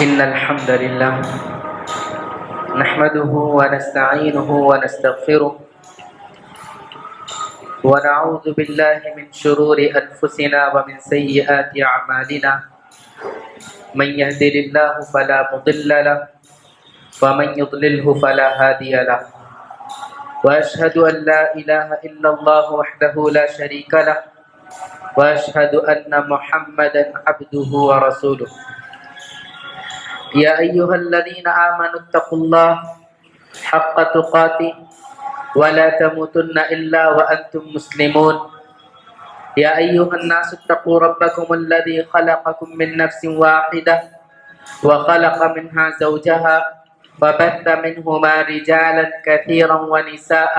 إن الحمد لله نحمده ونستعينه ونستغفره ونعوذ بالله من شرور أنفسنا ومن سيئات أعمالنا من يهده الله فلا مضل له ومن يضلله فلا هادي له وأشهد أن لا إله إلا الله وحده لا شريك له وأشهد أن محمدا عبده ورسوله يا أيها الذين آمنوا اتقوا الله حق تقاته ولا تموتن إلا وأنتم مسلمون يا أيها الناس اتقوا ربكم الذي خلقكم من نفس واحدة وخلق منها زوجها وبث منهما رجالا كثيرا ونساء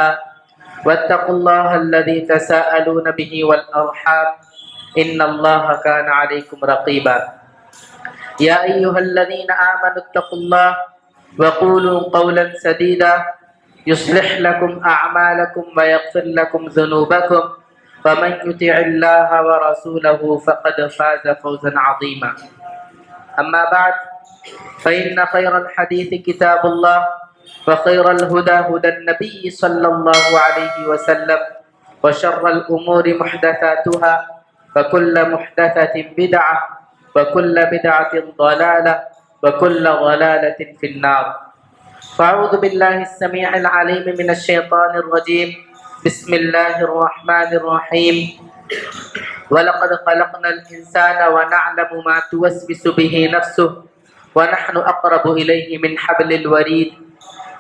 واتقوا الله الذي تساءلون به والأرحام إن الله كان عليكم رقيبا يا أيها الذين آمنوا اتقوا الله وقولوا قولا سديدا يصلح لكم أعمالكم ويغفر لكم ذنوبكم ومن يطع الله ورسوله فقد فاز فوزا عظيما أما بعد فإن خير الحديث كتاب الله وخير الهدى هدى النبي صلى الله عليه وسلم وشر الأمور محدثاتها وكل محدثة بدعة وكل بدعة ضلالة وكل ضلالة في النار فأعوذ بالله السميع العليم من الشيطان الرجيم بسم الله الرحمن الرحيم ولقد خلقنا الإنسان ونعلم ما توسوس به نفسه ونحن أقرب إليه من حبل الوريد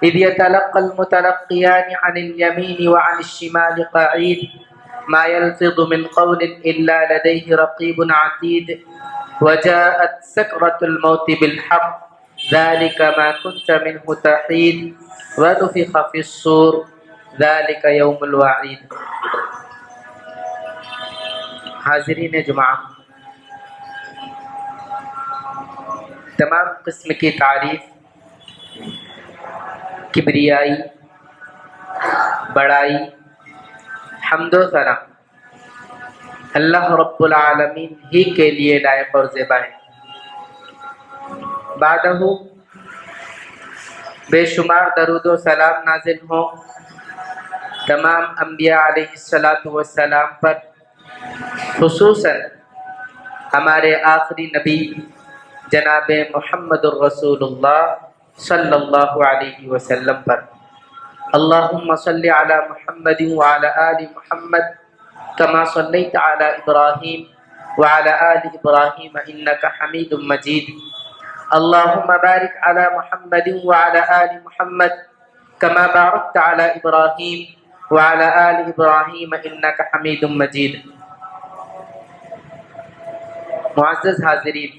إذ يتلقى المتلقيان عن اليمين وعن الشمال قعيد ما يلفظ من قول إلا لديه رقيب عتيد وجاءت سكرة الموت بالحق ذلك ما كنت منه تحيد ونفخ في الصور ذلك يوم الوعيد. حاضرین جمعہ، تمام قسم کی تعریف، کبریائی، بڑائی، حمد و ثنا اللہ رب العالمین ہی کے لیے لائق اور زیبا ہے۔ بعدہ بے شمار درود و سلام نازل ہوں تمام انبیاء علیہ السلام پر، خصوصاً ہمارے آخری نبی جناب محمد الرسول اللہ صلی اللہ علیہ وسلم پر۔ اللہم صلی علی محمد وعلی آل محمد كما صليت على إبراهيم وعلى آل إبراهيم إنك حميد مجيد اللهم بارك على محمد وعلى آل محمد كما باركت على إبراهيم وعلى آل إبراهيم إنك حميد مجيد۔ معزز حاضرین،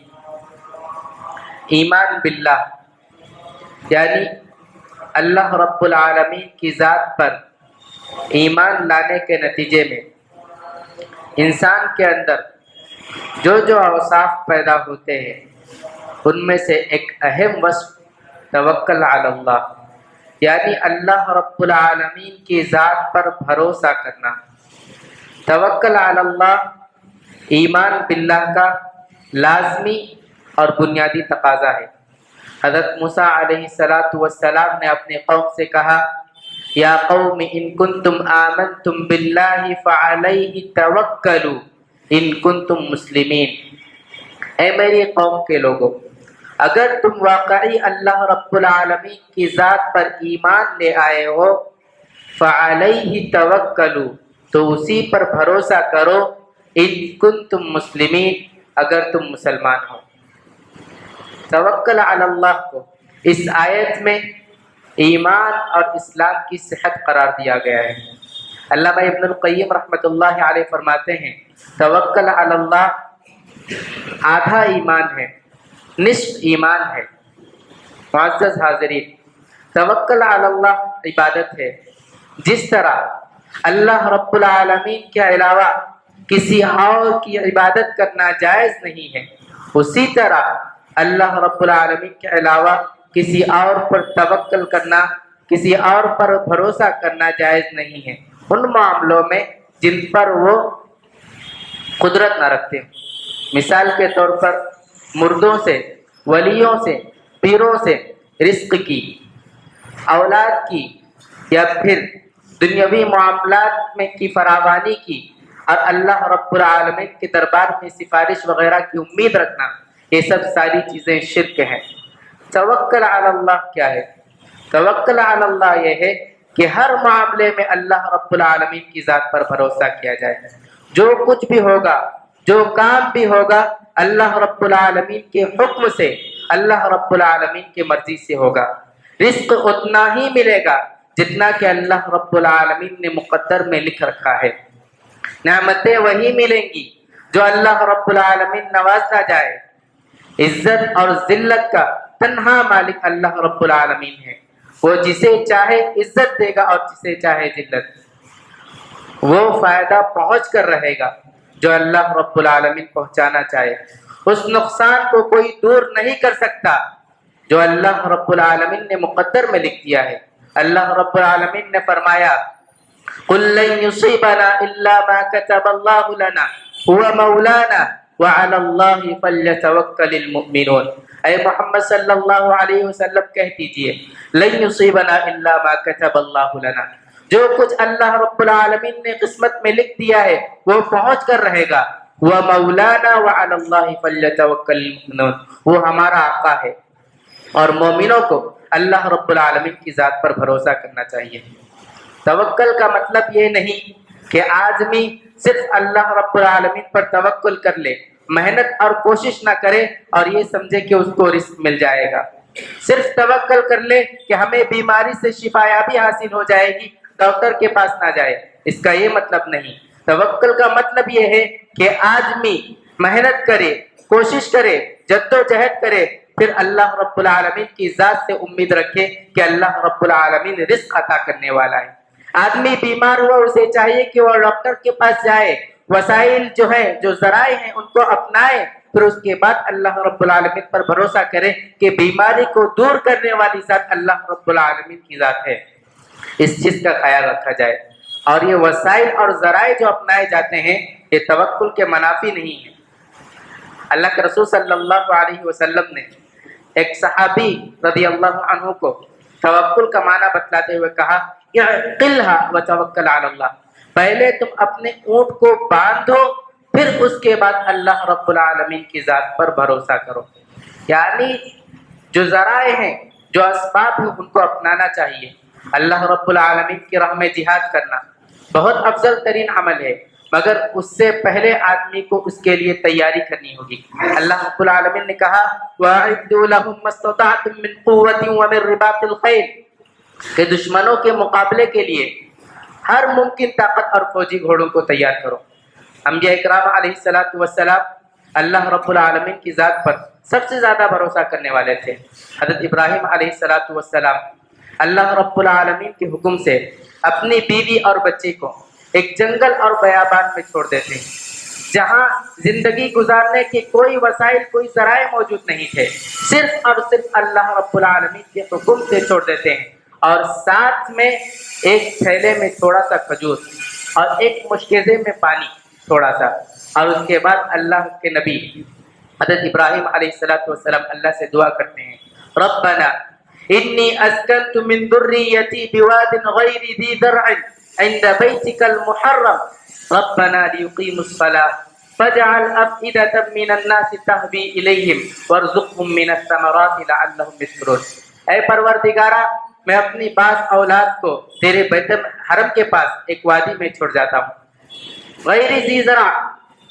ایمان باللہ یعنی اللہ رب العالمین کی ذات پر ایمان لانے کے نتیجے میں انسان کے اندر جو اوصاف پیدا ہوتے ہیں ان میں سے ایک اہم وصف توکل علی اللہ یعنی اللہ رب العالمین کی ذات پر بھروسہ کرنا۔ توکل علی اللہ ایمان باللہ کا لازمی اور بنیادی تقاضا ہے۔ حضرت موسیٰ علیہ السلام نے اپنے قوم سے کہا، یا قوم ان کنتم آمنتم باللہ فعلیہ توکلوا ان کنتم مسلمین، اے میری قوم کے لوگوں، اگر تم واقعی اللہ رب العالمین کی ذات پر ایمان لے آئے ہو، فعلیہ توکلوا تو اسی پر بھروسہ کرو، ان کنتم مسلمین اگر تم مسلمان ہو۔ توکل علی اللہ کو اس آیت میں ایمان اور اسلام کی صحت قرار دیا گیا ہے۔ علامہ ابن القیم رحمۃ اللہ علیہ فرماتے ہیں، توکل علی اللہ آدھا ایمان ہے، نصف ایمان ہے۔ معزز حاضرین، توکل علی اللہ عبادت ہے۔ جس طرح اللہ رب العالمین کے علاوہ کسی اور کی عبادت کرنا جائز نہیں ہے، اسی طرح اللہ رب العالمین کے علاوہ کسی اور پر توکل کرنا، کسی اور پر بھروسہ کرنا جائز نہیں ہے ان معاملوں میں جن پر وہ قدرت نہ رکھتے۔ مثال کے طور پر مردوں سے ولیوں سے، پیروں سے رزق کی، اولاد کی، یا پھر دنیاوی معاملات میں کی فراوانی کی، اور اللہ رب العالمین کے دربار میں سفارش وغیرہ کی امید رکھنا، یہ سب ساری چیزیں شرک ہیں۔ توکل علی اللہ کیا ہے؟ توکل علی اللہ یہ ہے کہ ہر معاملے میں اللہ رب العالمین کی ذات پر بھروسہ کیا جائے۔ جو کچھ بھی ہوگا، جو کام بھی ہوگا، اللہ رب العالمین کے حکم سے، اللہ رب العالمین کی مرضی سے ہوگا۔ رزق اتنا ہی ملے گا جتنا کہ اللہ رب العالمین نے مقدر میں لکھ رکھا ہے۔ نعمتیں وہی ملیں گی جو اللہ رب العالمین نوازنا جائے۔ عزت اور ذلت کا تنہا مالک اللہ رب العالمین ہے۔ وہ جسے چاہے عزت دے گا اور جسے چاہے ذلت۔ وہ فائدہ پہنچ کر رہے گا جو اللہ رب العالمین پہنچانا چاہے۔ اس نقصان کو کوئی دور نہیں کر سکتا جو اللہ رب العالمین نے مقدر میں لکھ دیا ہے۔ اللہ رب العالمین نے فرمایا قُلْ لَن يُصِيبَنَا إِلَّا مَا كَتَبَ اللَّهُ لَنَا هُوَ مَوْلَانَا وَعَلَى اللَّهِ فَلْيَتَوَكَّلِ الْمُؤْمِنُونَ۔ اے محمد صلی اللہ علیہ وسلم کہہ دیجئے لَن يُصِيبَنَا إِلَّا مَا كَتَبَ اللَّهُ لَنَا، جو کچھ اللہ رب العالمین نے قسمت میں لکھ دیا ہے وہ پہنچ کر رہے گا۔ وَمَوْلَانَا وَعَلَى اللَّهِ فَلْيَتَوَكَّلِ الْمُؤْمِنُونَ، وہ ہمارا آقا ہے اور مومنوں کو اللہ رب العالمین کی ذات پر بھروسہ کرنا چاہیے۔ توکل کا مطلب یہ نہیں کہ آدمی صرف اللہ رب العالمین پر توکل کر لے، محنت اور کوشش نہ کرے اور یہ سمجھے کہ اس کو رزق مل جائے گا۔ صرف توکل کر لے کہ ہمیں بیماری سے شفا یابی حاصل ہو جائے گی، ڈاکٹر کے پاس نہ جائے، اس کا یہ مطلب نہیں۔ توکل کا مطلب یہ ہے کہ آدمی محنت کرے، کوشش کرے، جدوجہد کرے، پھر اللہ رب العالمین کی ذات سے امید رکھے کہ اللہ رب العالمین رزق عطا کرنے والا ہے۔ آدمی بیمار ہوا، اسے چاہیے کہ وہ ڈاکٹر کے پاس جائے، وسائل جو ہیں، جو ذرائع ہیں ان کو اپنائے، پھر اس کے بعد اللہ رب العالمین پر بھروسہ کرے کہ بیماری کو دور کرنے والی ذات اللہ رب العالمین کی ذات ہے۔ اس چیز کا خیال رکھا جائے، اور یہ وسائل اور ذرائع جو اپنائے جاتے ہیں یہ توکل کے منافی نہیں ہیں۔ اللہ کے رسول صلی اللہ علیہ وسلم نے ایک صحابی رضی اللہ عنہ کو توکل کا معنی بتلاتے ہوئے کہا اعقلها وتوکل علی اللہ، پہلے تم اپنے اونٹ کو باندھو، پھر اس کے بعد اللہ رب العالمین کی ذات پر بھروسہ کرو۔ یعنی جو ذرائع ہیں، جو اسباب ہیں، ان کو اپنانا چاہیے۔ اللہ رب العالمین کی راہ میں جہاد کرنا بہت افضل ترین عمل ہے، مگر اس سے پہلے آدمی کو اس کے لیے تیاری کرنی ہوگی۔ اللہ رب العالمین نے کہا وَأَعِدُّوا لَهُم مَّا اسْتَطَعْتُم مِّن قُوَّةٍ وَمِن رِّبَاطِ الْخَيْلِ، کہ دشمنوں کے مقابلے کے لیے ہر ممکن طاقت اور فوجی گھوڑوں کو تیار کرو۔ انبیاء اکرام علیہ السلام اللہ رب العالمین کی ذات پر سب سے زیادہ بھروسہ کرنے والے تھے۔ حضرت ابراہیم علیہ السلام اللہ رب العالمین کے حکم سے اپنی بیوی اور بچے کو ایک جنگل اور بیابان میں چھوڑ دیتے ہیں، جہاں زندگی گزارنے کے کوئی وسائل، کوئی ذرائع موجود نہیں تھے، صرف اور صرف اللہ رب العالمین کے حکم سے چھوڑ دیتے ہیں، اور ساتھ میں ایک تھیلے میں تھوڑا سا کھجور اور ایک مشکیزے میں پانی تھوڑا سا، اور اس کے بعد اللہ کے نبی حضرت ابراہیم علیہ السلام اللہ سے دعا کرتے ہیں ربنا انی اسکنت من ذریتی بواد غیر ذی زرع عند بیتک المحرم ربنا لیقیموا الصلاة فاجعل افئدة من الناس تهوی الیہم وارزقهم من الثمرات لعلهم یشکرون۔ اے پروردگارا، میں اپنی بعض اولاد کو تیرے بیت حرم کے پاس ایک وادی میں چھوڑ جاتا ہوں، غیر ذی زرع،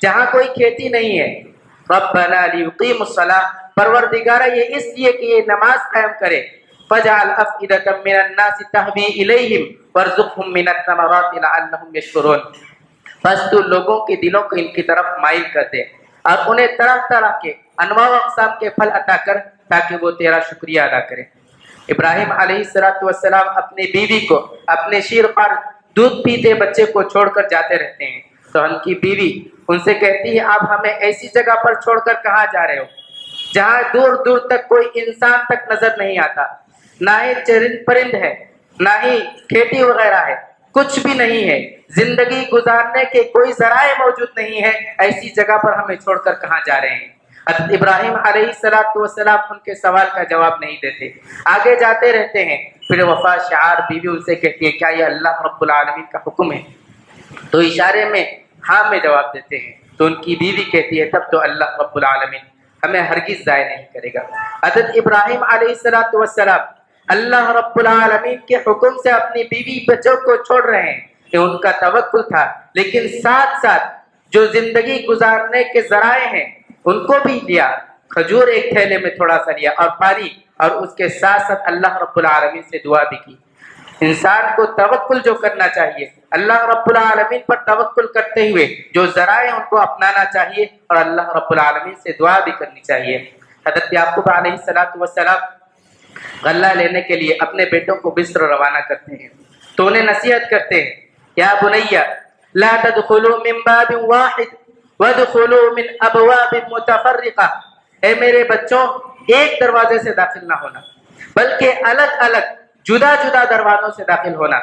جہاں کوئی کھیتی نہیں ہے۔ ربنا لیقیموا الصلاة، پروردگارا یہ اس لیے کہ یہ نماز قائم کرے، فجعل افئدة من الناس تهوی الیہم وارزقهم من الثمرات لعلهم یشکرون، بس تو لوگوں کے دلوں کو ان کی طرف مائل کر دے اور انہیں طرح طرح کے انواع و اقسام کے پھل عطا کر تاکہ وہ تیرا شکریہ ادا کرے۔ ابراہیم علیہ السلام اپنی بیوی کو اپنے شیر پر دودھ پیتے بچے کو چھوڑ کر جاتے رہتے ہیں، تو ان کی بیوی ان سے کہتی ہے آپ ہمیں ایسی جگہ پر چھوڑ کر کہاں جا رہے ہو جہاں دور دور تک کوئی انسان تک نظر نہیں آتا، نہ ہی چرند پرند ہے، نہ ہی کھیتی وغیرہ ہے، کچھ بھی نہیں ہے، زندگی گزارنے کے کوئی ذرائع موجود نہیں ہے، ایسی جگہ پر ہمیں چھوڑ کر کہاں جا رہے ہیں؟ حضرت ابراہیم علیہ السلام ان کے سوال کا جواب نہیں دیتے، آگے جاتے رہتے ہیں۔ پھر وفا شعار بیوی ان سے کہتی ہے کیا یہ اللہ رب العالمین کا حکم ہے؟ تو اشارے میں ہاں میں جواب دیتے ہیں۔ تو ان کی بیوی کہتی ہے تب تو اللہ رب العالمین ہمیں ہرگز ضائع نہیں کرے گا۔ حضرت ابراہیم علیہ السلام اللہ رب العالمین کے حکم سے اپنی بیوی بچوں کو چھوڑ رہے ہیں، یہ ان کا توکل تھا، لیکن ساتھ ساتھ جو زندگی گزارنے کے ذرائع ہیں ان کو بھی لیا، کھجور ایک تھیلے میں تھوڑا سا لیا اور پانی، اور اس کے ساتھ ساتھ اللہ رب العالمین سے دعا بھی کی۔ انسان کو توکل جو کرنا چاہیے، اللہ رب العالمین پر توکل کرتے ہوئے جو ذرائع ان کو اپنانا چاہیے، اور اللہ رب العالمین سے دعا بھی کرنی چاہیے۔ حضرت یعقوب علیہ السلام غلہ لینے کے لیے اپنے بیٹوں کو مصر روانہ کرتے ہیں، تو انہیں نصیحت کرتے ہیں یا بنی لا تدخلوا من باب واحد وادخلوا من ابواب متفرقہ، اے میرے بچوں ایک دروازے سے داخل نہ ہونا بلکہ الگ الگ جدا جدا دروازوں سے داخل ہونا۔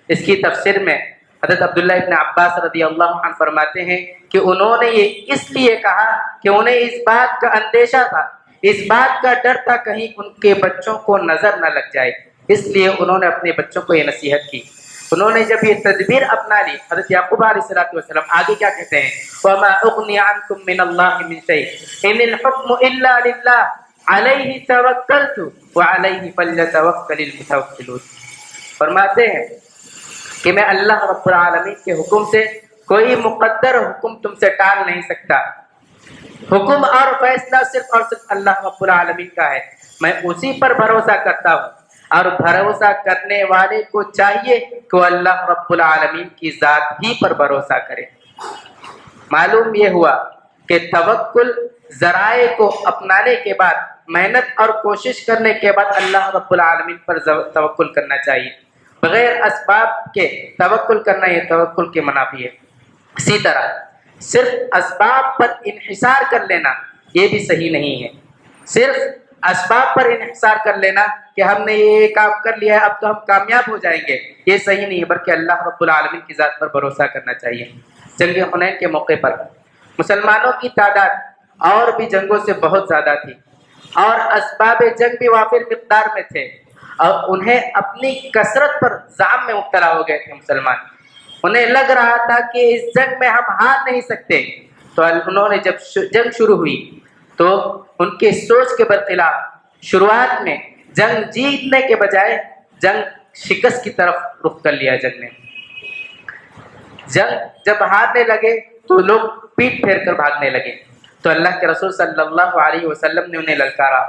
اس کی تفسیر میں حضرت عبداللہ ابن عباس رضی اللہ عنہ فرماتے ہیں کہ انہوں نے یہ اس لیے کہا کہ انہیں اس بات کا اندیشہ تھا، اس بات کا ڈر تھا کہیں ان کے بچوں کو نظر نہ لگ جائے، اس لیے انہوں نے اپنے بچوں کو یہ نصیحت کی۔ انہوں نے جب یہ تدبیر اپنا لی، حضرت یعقوب علیہ السلام آگے کیا کہتے ہیں؟ وَمَا أُغْنِيَ عَنْكُم مِّنَ اللَّهِ مِن شَيْءٍ إِنِ الْحُكْمُ إِلَّا لِلَّهِ عَلَيْهِ تَوَكَّلْتُ وَعَلَيْهِ فَلْيَتَوَكَّلِ الْمُتَوَكِّلُونَ۔ فرماتے ہیں کہ میں اللہ رب العالمین کے حکم سے کوئی مقدر حکم تم سے ٹال نہیں سکتا، حکم اور فیصلہ صرف اور صرف اللہ رب العالمین کا ہے، میں اسی پر بھروسہ کرتا ہوں، اور بھروسہ کرنے والے کو چاہیے کہ وہ اللہ رب العالمین کی ذات ہی پر بھروسہ کرے۔ معلوم یہ ہوا کہ توکل ذرائع کو اپنانے کے بعد، محنت اور کوشش کرنے کے بعد اللہ رب العالمین پر توکل کرنا چاہیے، بغیر اسباب کے توکل کرنا یہ توکل کے منافی ہے۔ اسی طرح صرف اسباب پر انحصار کر لینا یہ بھی صحیح نہیں ہے، صرف اسباب پر انحصار کر لینا کہ ہم نے یہ کام کر لیا ہے اب تو ہم کامیاب ہو جائیں گے، یہ صحیح نہیں ہے، بلکہ اللہ رب العالمین کی ذات پر بھروسہ کرنا چاہیے۔ جنگ حنین کے موقع پر مسلمانوں کی تعداد اور بھی جنگوں سے بہت زیادہ تھی، اور اسباب جنگ بھی وافر مقدار میں تھے، اور انہیں اپنی کثرت پر زعم میں مبتلا ہو گئے تھے مسلمان، انہیں لگ رہا تھا کہ اس جنگ میں ہم ہار نہیں سکتے۔ تو انہوں نے جب جنگ شروع ہوئی تو ان کے سوچ کے برخلاف شروعات میں جنگ جیتنے کے بجائے جنگ شکست کی طرف رخ کر لیا۔ جنگ نے جنگ جب ہارنے لگے تو لوگ پیٹ پھیر کر بھاگنے لگے، تو اللہ کے رسول صلی اللہ علیہ وسلم نے انہیں للکارا،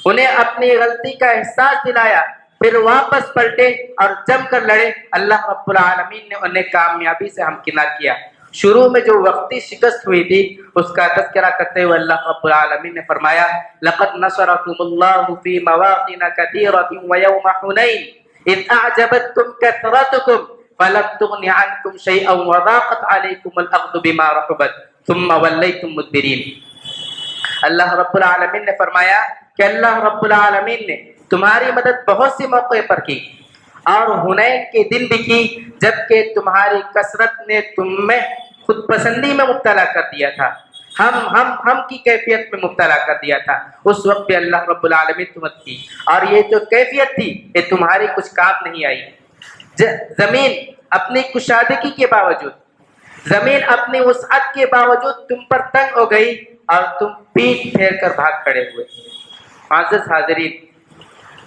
انہیں اپنی غلطی کا احساس دلایا، پھر واپس پلٹے اور جم کر لڑے۔ اللہ رب العالمین نے انہیں کامیابی سے ہمکنار کیا۔ شروع میں جو وقتی شکست ہوئی تھی اس کا تذکرہ کرتے ہوئے اللہ رب العالمین نے فرمایا لَقَدْ نَصَرَكُمُ اللَّهُ فِي مَوَاطِنَ كَثِيرَةٍ وَيَوْمَ حُنَيْنٍ إِذْ أَعْجَبَتْكُمْ كَثْرَتُكُمْ فَلَمْ تُغْنِ عَنْكُمْ شَيْئًا وَضَاقَتْ عَلَيْكُمُ الْأَرْضُ بِمَا رَحُبَتْ ثُمَّ وَلَّيْتُمْ مُدْبِرِينَ۔ اللہ رب العالمین نے فرمایا کہ اللہ رب العالمین نے تمہاری مدد بہت سی موقع پر کی، اور حنین کے دن بھی کی جبکہ تمہاری کثرت نے تم میں خود پسندی میں مبتلا کر دیا تھا، ہم کی کیفیت میں مبتلا کر دیا تھا، اس وقت بھی اللہ رب العالمین تمہیں کی، اور یہ جو کیفیت تھی یہ تمہاری کچھ کام نہیں آئی۔ زمین اپنی کشادگی کے باوجود، زمین اپنی وسعت کے باوجود تم پر تنگ ہو گئی اور تم پیٹ پھیر کر بھاگ کھڑے ہوئے۔ معزز حاضرین،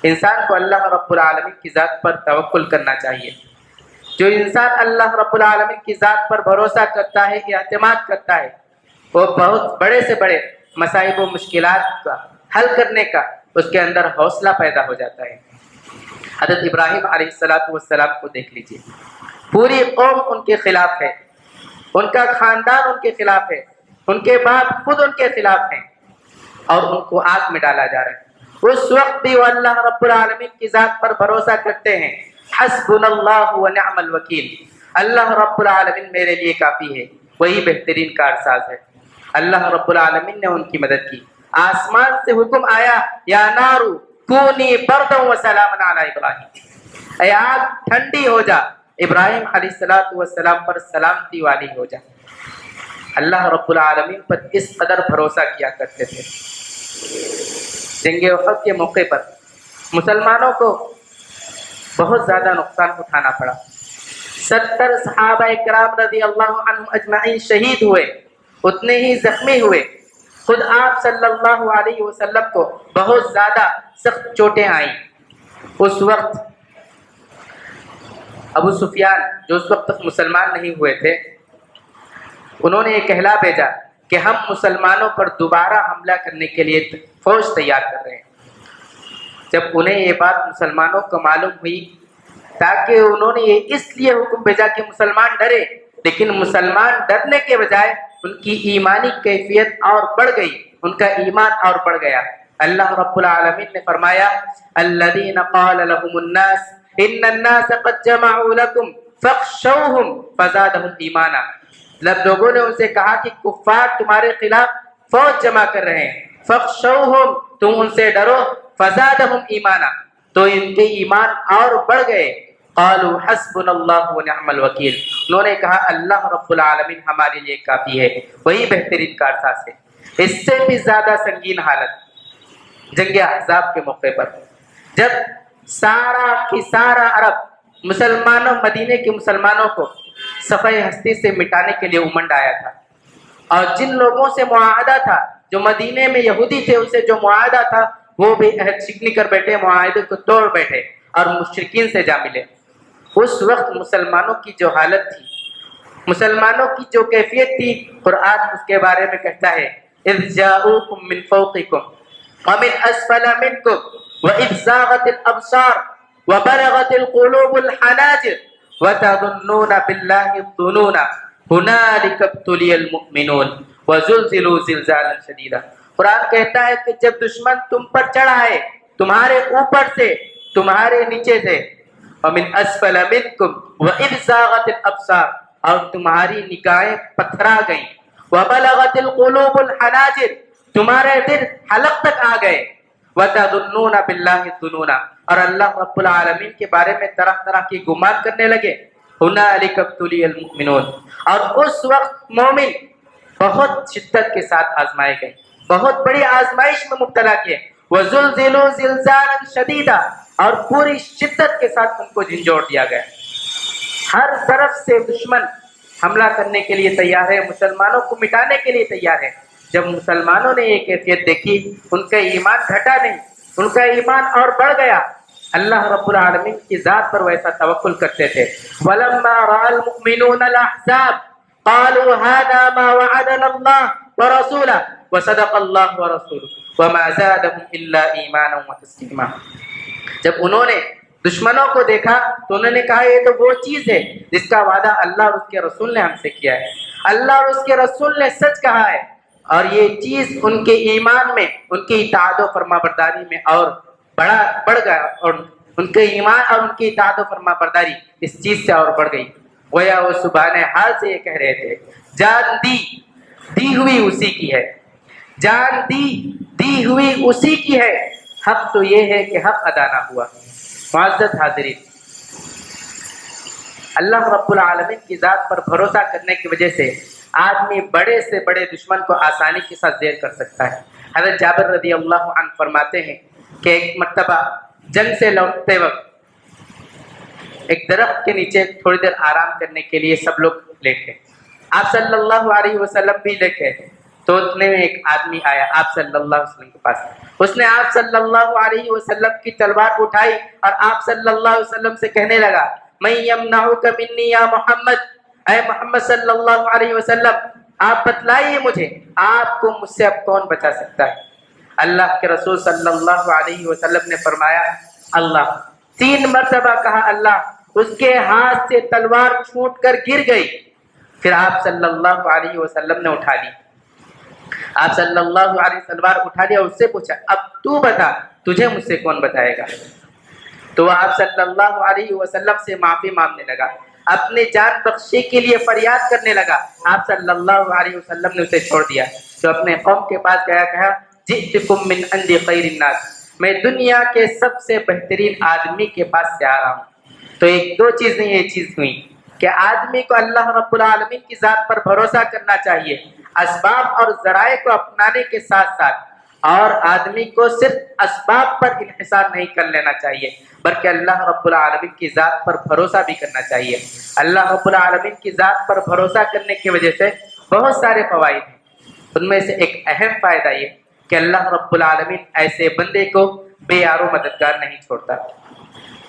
انسان کو اللہ رب العالمین کی ذات پر توکل کرنا چاہیے۔ جو انسان اللہ رب العالمین کی ذات پر بھروسہ کرتا ہے، اعتماد کرتا ہے، وہ بہت بڑے سے بڑے مصائب و مشکلات کا حل کرنے کا اس کے اندر حوصلہ پیدا ہو جاتا ہے۔ حضرت ابراہیم علیہ السلام کو دیکھ لیجیے، پوری قوم ان کے خلاف ہے، ان کا خاندان ان کے خلاف ہے، ان کے باپ خود ان کے خلاف ہیں، اور ان کو آگ میں ڈالا جا رہا ہے۔ اس وقت بھی وہ اللہ رب العالمین کی ذات پر بھروسہ کرتے ہیں، حسبنا اللہ ونعم الوکیل، اللہ رب العالمین میرے لیے کافی ہے، وہی بہترین کارساز ہے۔ اللہ رب العالمین نے ان کی مدد کی، آسمان سے حکم آیا یا نار کونی بردا وسلاما علی ابراہیم، اے آگ ٹھنڈی ہو جا، ابراہیم علیہ السلام پر سلامتی والی ہو جا۔ اللہ رب العالمین پر اس قدر بھروسہ کیا کرتے تھے۔ جنگ احد کے موقع پر مسلمانوں کو بہت زیادہ نقصان اٹھانا پڑا۔ 70 صحابہ کرام رضی اللہ عنہم اجمعین شہید ہوئے، اتنے ہی زخمی ہوئے۔ خود آپ صلی اللہ علیہ وسلم کو بہت زیادہ سخت چوٹیں آئیں۔ اس وقت ابو سفیان جو اس وقت تک مسلمان نہیں ہوئے تھے، انہوں نے یہ کہلا بھیجا کہ ہم مسلمانوں پر دوبارہ حملہ کرنے کے لیے فوج تیار کر رہے ہیں۔ جب انہیں یہ بات مسلمانوں کو معلوم ہوئی، تاکہ انہوں نے یہ اس لیے حکم بھیجا کہ مسلمان ڈرے، لیکن مسلمان ڈرنے کے بجائے ان کی ایمانی کیفیت اور بڑھ گئی، ان کا ایمان اور بڑھ گیا۔ اللہ رب العالمین نے فرمایا الذین قال لهم الناس ان الناس قد جمعوا لكم فاخشوهم فزادهم ایمانا، جب لوگوں نے ان سے کہا کہ کفار تمہارے خلاف فوج جمع کر رہے ہیں، فاخشوهم تم ان سے ڈرو، فزادهم ایمانا تو ان کے ایمان اور بڑھ گئے۔ قالوا حسبنا اللہ ونعم الوکیل، انہوں نے کہا اللہ رب العالمین ہمارے لیے کافی ہے، وہی بہترین کارساز ہے۔ اس سے بھی زیادہ سنگین حالت جنگ احزاب کے موقع پر، جب سارا کی سارا عرب مسلمانوں مدینے کے مسلمانوں کو صفحہ ہستی سے مٹانے کے لیے امنڈ آیا تھا، اور جن لوگوں سے معاہدہ تھا، جو مدینے میں یہودی تھے، ان سے جو معاہدہ تھا وہ بھی عہد شکنی کر بیٹھے، معاہدے کو توڑ بیٹھے اور مشرکین سے جا ملے۔ اس وقت مسلمانوں کی جو حالت تھی، مسلمانوں کی جو کیفیت تھی، قرآن اس کے بارے میں کہتا ہے اذ جاؤکم من فوقکم ومن اسفل منکم واذ زاغت الابصار وبلغت القلوب الحناجر وتظنون بالله الظنون هنالك ابتلي المؤمنون وزلزلوا زلزالا شديدا۔ قرآن کہتا ہے کہ جب دشمن تم پر چڑھا ہے، تمہارے اوپر سے، تمہارے نیچے سے، ومن اسفل منکم واذ زاغت الابصار اور تمہاری نگاہیں پتھرا گئیں، وبلغت القلوب الحناجر تمہارے دل حلق تک آ گئے، وتظنون بالله الظنون اور اللہ رب العالمین کے بارے میں طرح طرح کی گمان کرنے لگے۔ هنالك ابتلي المؤمنون اور اس وقت مومن بہت شدت کے ساتھ آزمائے گئے، بہت بڑی آزمائش میں مبتلا کیے۔ وزلزلوا زلزالا شدیدا اور پوری شدت کے ساتھ ان کو جھنجھوڑ دیا گیا۔ ہر طرف سے دشمن حملہ کرنے کے لیے تیار ہے، مسلمانوں کو مٹانے کے لیے تیار ہے۔ جب مسلمانوں نے یہ کیفیت دیکھی، ان کا ایمان گھٹا نہیں، ان کا ایمان اور بڑھ گیا۔ اللہ رب العالمین کی ذات پر ویسا توکل کرتے تھے۔ وَلَمَّا رَأَى الْمُؤْمِنُونَ الْأَحْزَابَ قَالُوا هَذَا مَا وَعَدَنَا اللَّهُ وَرَسُولُهُ وَصَدَقَ اللَّهُ وَرَسُولُهُ وَمَا زَادَهُمْ إِلَّا إِيمَانًا وَتَسْلِيمًا۔ جب انہوں نے دشمنوں کو دیکھا تو انہوں نے کہا یہ تو وہ چیز ہے جس کا وعدہ اللہ اور اس کے رسول نے ہم سے کیا ہے، اللہ اور اس کے رسول نے سچ کہا ہے، اور یہ چیز ان کے ایمان میں، ان کی اطاعت و فرما برداری میں اور بڑھ گیا، اور ان کے ایمان اور ان کی اطاعت و فرما برداری اس چیز سے اور بڑھ گئی۔ گویا وہ سبحانہ حال سے یہ کہہ رہے تھے جان دی ہوئی اسی کی ہے، جان دی ہوئی اسی کی ہے، حق تو یہ ہے کہ حق ادا نہ ہوا۔ معزز حاضرین، اللہ رب العالمین کی ذات پر بھروسہ کرنے کی وجہ سے آدمی بڑے سے بڑے دشمن کو آسانی کے ساتھ زیر کر سکتا ہے۔ حضرت جابر رضی اللہ عنہ فرماتے ہیں کہ ایک مرتبہ جنگ سے لوٹتے وقت ایک درخت کے نیچے تھوڑی دیر آرام کرنے کے لیے سب لوگ لیٹے، آپ صلی اللہ علیہ وسلم بھی لیٹے، تو اتنے میں ایک آدمی آیا آپ صلی اللہ علیہ وسلم کے پاس، اس نے آپ صلی اللہ علیہ وسلم کی تلوار اٹھائی اور آپ صلی اللہ علیہ وسلم سے کہنے لگا من یمنعک منی یا محمد، اے محمد صلی اللہ علیہ وسلم آپ بتلائیے مجھے آپ کو مجھ سے اب کون بچا سکتا ہے۔ اللہ کے رسول صلی اللہ علیہ وسلم نے فرمایا اللہ، 3 مرتبہ کہا اللہ، اس کے ہاتھ سے تلوار چھوٹ کر گر گئی، پھر آپ صلی اللہ علیہ وسلم نے اٹھا لی، آپ صلی اللہ علیہ وسلم تلوار اٹھا لیا اور اس سے پوچھا اب تو بتا تجھے مجھ سے کون بتائے گا، تو آپ صلی اللہ علیہ وسلم سے معافی مانگنے لگا، اپنے جان بخشی کے لیے فریاد کرنے لگا، آپ صلی اللہ علیہ وسلم نے اسے چھوڑ دیا، تو اپنے قوم کے پاس گیا، کہا جئتکم من عند خیر الناس، میں دنیا کے سب سے بہترین آدمی کے پاس سے آ رہا ہوں۔ تو ایک دو چیز نہیں، یہ چیز ہوئی، کہ آدمی کو اللہ رب العالمین کی ذات پر بھروسہ کرنا چاہیے، اسباب اور ذرائع کو اپنانے کے ساتھ ساتھ، اور آدمی کو صرف اسباب پر انحصار نہیں کر لینا چاہیے بلکہ اللہ رب العالمین کی ذات پر بھروسہ بھی کرنا چاہیے۔ اللہ رب العالمین کی ذات پر بھروسہ کرنے کی وجہ سے بہت سارے فوائد ہیں، ان میں سے ایک اہم فائدہ یہ کہ اللہ رب العالمین ایسے بندے کو بے یار و مددگار نہیں چھوڑتا۔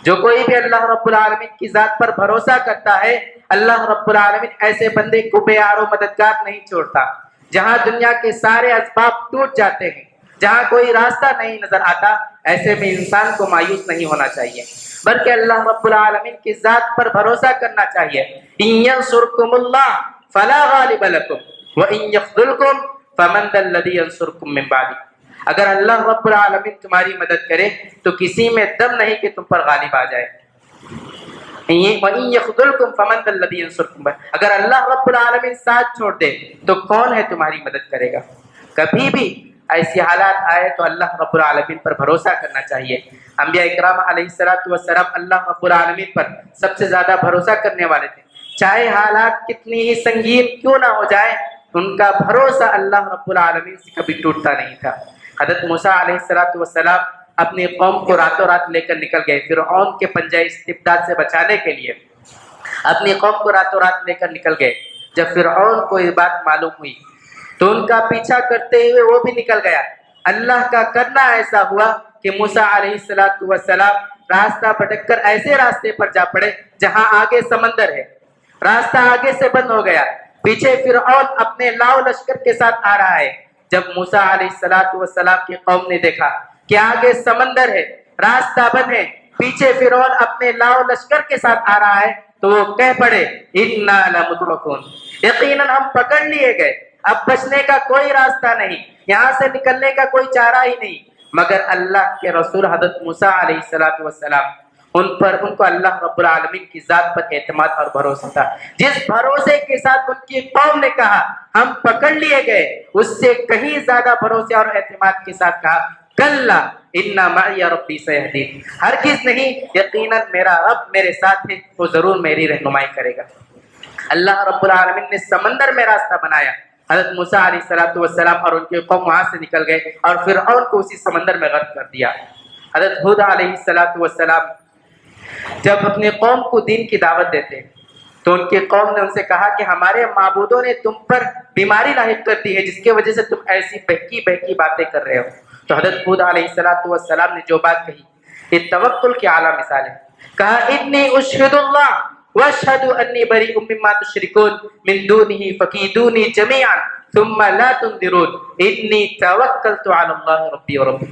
جو کوئی بھی اللہ رب العالمین کی ذات پر بھروسہ کرتا ہے، اللہ رب العالمین ایسے بندے کو بے یار و مددگار نہیں چھوڑتا۔ جہاں دنیا کے سارے اسباب ٹوٹ جاتے ہیں، جہاں کوئی راستہ نہیں نظر آتا، ایسے میں انسان کو مایوس نہیں ہونا چاہیے بلکہ اللہ رب العالمین کی ذات پر بھروسہ کرنا چاہیے۔ ان ینصرکم اللہ فلا غالب لکم وان یخذلکم فمن ذا الذی ینصرکم من بعدہ۔ اگر اللہ رب العالمین تمہاری مدد کرے تو کسی میں دم نہیں کہ تم پر غالب آ جائے۔ وَإِن يَخْذُلْكُمْ فَمَنْ ذَا الَّذِي يَنصُرُكُمْ، اگر اللہ رب العالمین ساتھ چھوڑ دے تو کون ہے تمہاری مدد کرے گا؟ کبھی بھی ایسی حالات آئے تو اللہ رب العالمین پر بھروسہ کرنا چاہیے۔ انبیاء اکرام علیہ السلام اللہ رب العالمین پر سب سے زیادہ بھروسہ کرنے والے تھے، چاہے حالات کتنی ہی سنگین کیوں نہ ہو جائے، ان کا بھروسہ اللہ رب العالمین سے کبھی ٹوٹتا نہیں تھا۔ حضرت موسیٰ علیہ السلام اپنی قوم کو راتوں رات لے کر نکل گئے، فرعون کے پنجہ استبداد سے بچانے کے لیے اپنی قوم کو راتوں رات لے کر نکل گئے۔ جب فرعون کو یہ بات معلوم ہوئی تو ان کا پیچھا کرتے ہوئے وہ بھی نکل گیا۔ اللہ کا کرنا ایسا ہوا کہ موسیٰ علیہ السلام راستہ بھٹک کر ایسے راستے پر جا پڑے جہاں آگے سمندر ہے، راستہ آگے سے بند ہو گیا، پیچھے فرعون اپنے لاؤ لشکر کے ساتھ آ رہا ہے۔ جب موسیٰ علیہ السلام کی قوم نے دیکھا کہ آگے سمندر ہے، راستہ بند ہے، پیچھے فرعون اپنے لاؤ لشکر کے ساتھ آ رہا ہے، تو وہ کہہ پڑے اِنَّا لَمُدْرَكُونَ، یقیناً ہم پکڑ لیے گئے، اب بچنے کا کوئی راستہ نہیں، یہاں سے نکلنے کا کوئی چارہ ہی نہیں۔ مگر اللہ کے رسول حضرت موسیٰ علیہ السلام ان کو اللہ رب العالمین کی ذات پر اعتماد اور بھروسہ تھا۔ جس بھروسے کے ساتھ ان کی قوم نے کہا ہم پکڑ لیے گئے، اس سے کہیں زیادہ بھروسے اور اعتماد کے ساتھ کہا کلا ان معی ربی سیہدین، ہرگز نہیں، یقیناً میرا رب میرے ساتھ ہے، وہ ضرور میری رہنمائی کرے گا۔ اللہ رب العالمین نے سمندر میں راستہ بنایا، حضرت موسیٰ علیہ السلام اور ان کے قوم وہاں سے نکل گئے اور فرعون کو اسی سمندر میں غرق کر دیا۔ حضرت ہود علیہ السلام جب اپنی قوم کو دین کی دعوت دیتے تو ان کی قوم نے ان سے کہا کہ ہمارے معبودوں نے تم پر بیماری لاحق کر دی ہے جس کی وجہ سے تم ایسی بہکی بہکی باتیں کر رہے ہو۔ تو حضرت ہود علیہ السلام نے جو بات کہی یہ توکل کی اعلیٰ مثال ہے۔ کہا انی اشہد اللہ واشہد انی بریء مما تشرکون من دونہ فکیدونی جمیعا ثم لا تنظرون انی توکلت علی اللہ ربی وربکم۔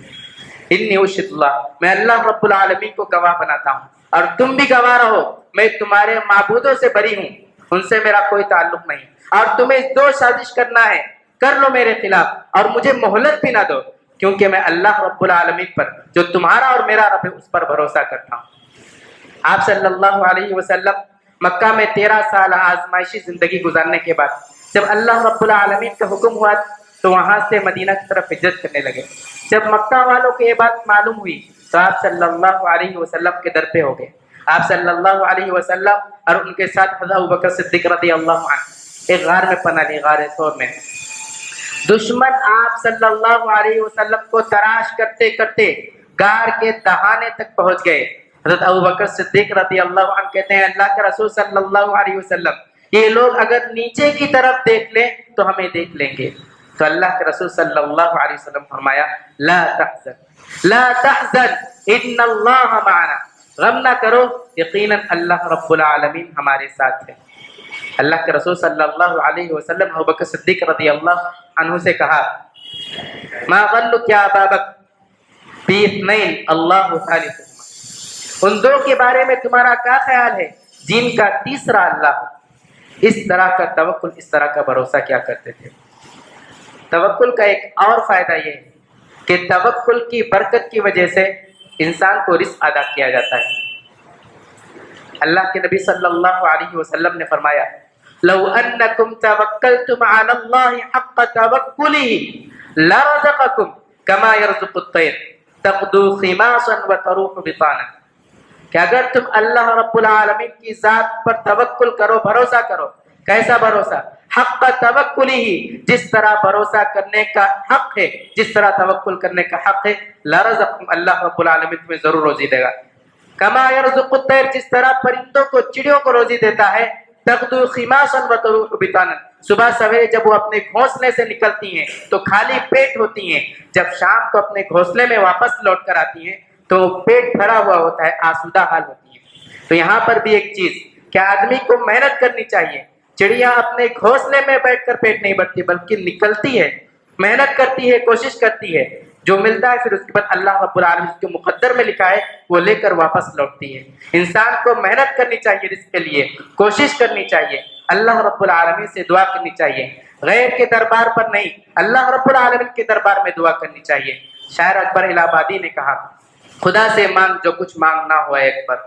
انی اشہد اللہ، میں اللہ رب العالمین کو گواہ بناتا ہوں اور تم بھی گواہ رہو، میں تمہارے معبودوں سے بری ہوں، ان سے میرا کوئی تعلق نہیں، اور تمہیں جو سازش کرنا ہے کر لو میرے خلاف، اور مجھے مہلت بھی نہ دو، کیونکہ میں اللہ رب العالمین پر جو تمہارا اور میرا رب ہے اس پر بھروسہ کرتا ہوں۔ آپ صلی اللہ علیہ وسلم مکہ میں 13 سال آزمائشی زندگی گزارنے کے بعد جب اللہ رب العالمین کا حکم ہوا تو وہاں سے مدینہ کی طرف ہجرت کرنے لگے۔ جب مکہ والوں کو یہ بات معلوم ہوئی تو آپ صلی اللہ علیہ وسلم کے در پہ ہو گئے۔ آپ صلی اللہ علیہ وسلم اور ان کے ساتھ حضرت ابوبکر صدیق رضی اللہ عنہ ایک غار میں پناہ لی، غار ثور میں۔ دشمن آپ صلی اللہ علیہ وسلم کو تلاش کرتے کرتے غار کے دہانے تک پہنچ گئے۔ حضرت ابوبکر صدیق رضی اللہ عنہ کہتے ہیں اللہ کے رسول صلی اللہ علیہ وسلم یہ لوگ اگر نیچے کی طرف دیکھ لیں تو ہمیں دیکھ لیں گے۔ تو اللہ کے رسول صلی اللہ علیہ وسلم فرمایا لا تحزن لا تحزن ان اللہ معنا، غم نہ کرو، یقیناً اللہ رب العالمین ہمارے ساتھ ہے۔ اللہ کے رسول صلی اللہ علیہ وسلم ابوبکر صدیق رضی اللہ عنہ سے کہا ما ظنک یا ابا بکر بی اثنین اللہ ثالثہما، ان دو کے بارے میں تمہارا کیا خیال ہے جن کا تیسرا اللہ ہو۔ اس طرح کا توکل، اس طرح کا بھروسہ کیا کرتے تھے۔ توکل کا ایک اور فائدہ یہ ہے کہ توکل کی برکت کی وجہ سے انسان کو رزق ادا کیا جاتا ہے۔ اللہ کے نبی صلی اللہ علیہ وسلم نے فرمایا لو انکم توکلتم علی اللہ حق توکلہ لرزقکم کما یرزق الطیر تغدو خماصا وتروح بطانا۔ کہ اگر تم اللہ رب العالمین کی ذات پر توکل کرو، بھروسہ کرو، کیسا بھروسہ؟ حق توکل ہی، جس طرح بھروسہ کرنے کا حق ہے، جس طرح توکل کرنے کا حق ہے، لرزقکم، اللہ رب العالمین تمہیں ضرور روزی دے گا۔ کما یرزق الطیر، جس طرح پرندوں کو، چڑیوں کو روزی دیتا ہے، تغدو خماسا وتروح بطانا، صبح سویرے جب وہ اپنے گھونسلے سے نکلتی ہیں تو خالی پیٹ ہوتی ہیں، جب شام کو اپنے گھونسلے میں واپس لوٹ کر آتی ہیں تو پیٹ بھرا ہوا ہوتا ہے، آسودہ حال ہوتی ہیں۔ تو یہاں پر بھی ایک چیز کہ آدمی کو محنت کرنی چاہیے۔ چڑیا اپنے گھونسلے میں بیٹھ کر پیٹ نہیں بھرتی، بلکہ نکلتی ہے، محنت کرتی ہے، کوشش کرتی ہے، جو ملتا ہے پھر اس کے بعد اللہ رب العالمین کے مقدر میں لکھا ہے وہ لے کر واپس لوٹتی ہے۔ انسان کو محنت کرنی چاہیے، رزق کے لیے کوشش کرنی چاہیے، اللہ رب العالمین سے دعا کرنی چاہیے، غیر کے دربار پر نہیں، اللہ رب العالمین کے دربار میں دعا کرنی چاہیے۔ شاعر اکبر الہ آبادی نے کہا، خدا سے مانگ جو کچھ مانگنا ہو ایک بار،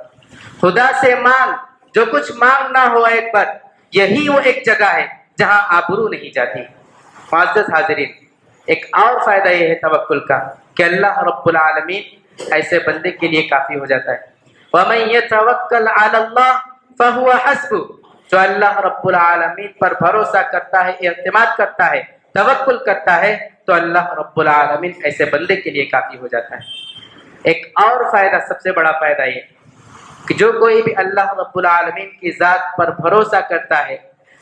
خدا سے مانگ جو کچھ مانگنا ہو ایک بار، یہی وہ ایک جگہ ہے جہاں آبرو نہیں جاتی۔ معزز حاضرین، ایک اور فائدہ یہ ہے توکل کا کہ اللہ رب العالمین ایسے بندے کے لیے کافی ہو جاتا ہے۔ وَمَن يَتَوَكَّلْ عَلَى اللَّهِ فَهُوَ حَسْبُهُ، جو اللہ رب العالمین پر بھروسہ کرتا ہے، اعتماد کرتا ہے، توکل کرتا ہے، تو اللہ رب العالمین ایسے بندے کے لیے کافی ہو جاتا ہے۔ ایک اور فائدہ، سب سے بڑا فائدہ یہ کہ جو کوئی بھی اللہ رب العالمین کی ذات پر بھروسہ کرتا ہے،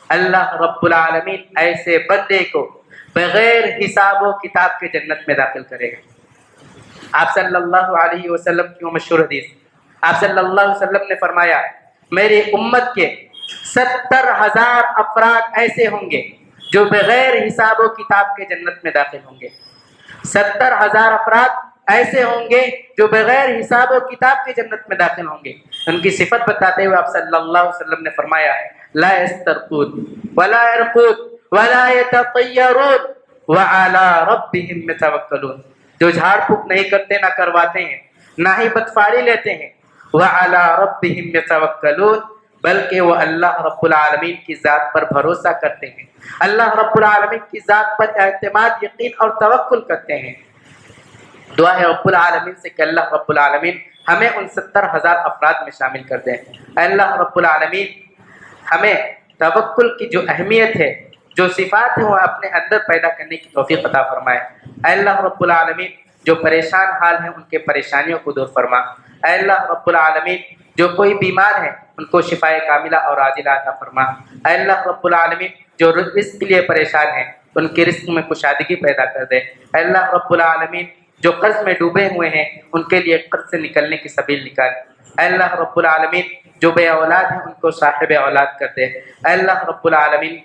اللہ رب العالمین ایسے بندے کو بغیر حساب و کتاب کے جنت میں داخل کرے گا۔ آپ صلی اللہ علیہ وسلم کی وہ مشہور حدیث، آپ صلی اللہ علیہ وسلم نے فرمایا، میری امت کے 70,000 افراد ایسے ہوں گے جو بغیر حساب و کتاب کے جنت میں داخل ہوں گے۔ 70,000 افراد ایسے ہوں گے جو بغیر حساب و کتاب کے جنت میں داخل ہوں گے۔ ان کی صفت بتاتے ہوئے آپ صلی اللہ علیہ وسلم نے فرمایا، لا یسترقون ولا یرقون ولا یتطیرون وعلی ربہم یتوکلون، جو جھاڑ پھونک نہیں کرتے، نہ کرواتے ہیں، نہ ہی بدفاڑی لیتے ہیں، وعلی ربہم یتوکلون، بلکہ وہ اللہ رب العالمین کی ذات پر بھروسہ کرتے ہیں، اللہ رب العالمین کی ذات پر اعتماد، یقین اور توکل کرتے ہیں۔ دعا ہے رب العالمین سے کہ اللہ رب العالمین ہمیں ان 70,000 افراد میں شامل کر دیں۔ اے اللہ رب العالمین ہمیں توکل کی جو اہمیت ہے، جو صفات ہیں، وہ اپنے اندر پیدا کرنے کی توفیق عطا فرمائے۔ اے اللہ رب العالمین جو پریشان حال ہیں ان کے پریشانیوں کو دور فرما۔ اے اللہ رب العالمین جو کوئی بیمار ہیں ان کو شفائے کاملہ اور عاجلہ عطا فرما۔ اے اللہ رب العالمین جو رزق کے لیے پریشان ہیں ان کے رزق میں کشادگی پیدا کر دے۔ اے اللہ رب العالمین جو قرض میں ڈوبے ہوئے ہیں ان کے لیے قرض سے نکلنے کی سبیل نکال۔ اے اللہ رب العالمین جو بے اولاد ہیں ان کو صاحب اولاد کر دے۔ اے اللہ رب العالمین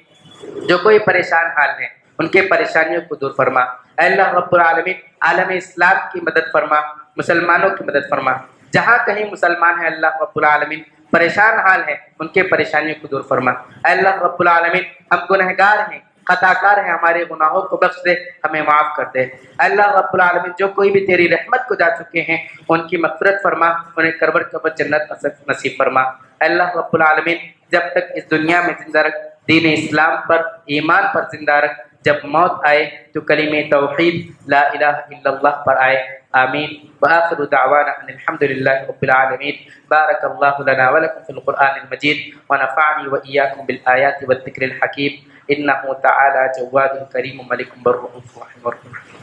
جو کوئی پریشان حال ہیں ان کے پریشانیوں کو دور فرما۔ اے اللہ رب العالمین عالم اسلام کی مدد فرما، مسلمانوں کی مدد فرما، جہاں کہیں مسلمان ہیں اللہ رب العالمین پریشان حال ہیں ان کے پریشانیوں کو دور فرما۔ اے اللہ رب العالمین ہم گنہگار ہیں، خطا کار ہیں، ہمارے گناہوں کو بخش دے، ہمیں معاف کر دے۔ اے اللہ رب العالمین جو کوئی بھی تیری رحمت کو جا چکے ہیں ان کی مغفرت فرما، انہیں کربر کربر جنت نصیب فرما۔ اے اللہ رب العالمین جب تک اس دنیا میں زندہ رکھ، دین اسلام پر، ایمان پر زندہ رکھ، جب موت آئے تو کلمہ توحید لا الہ الا اللہ پر آئے۔ آمین۔ وآخر دعوانا ان الحمد للہ رب العالمین۔ بارک اللہ لنا ولکم فی القرآن المجید ونفعنی وإیاکم بالآیات والذکر الحکیم، انہ تعالی جواد کریم ملک بر رؤوف رحیم۔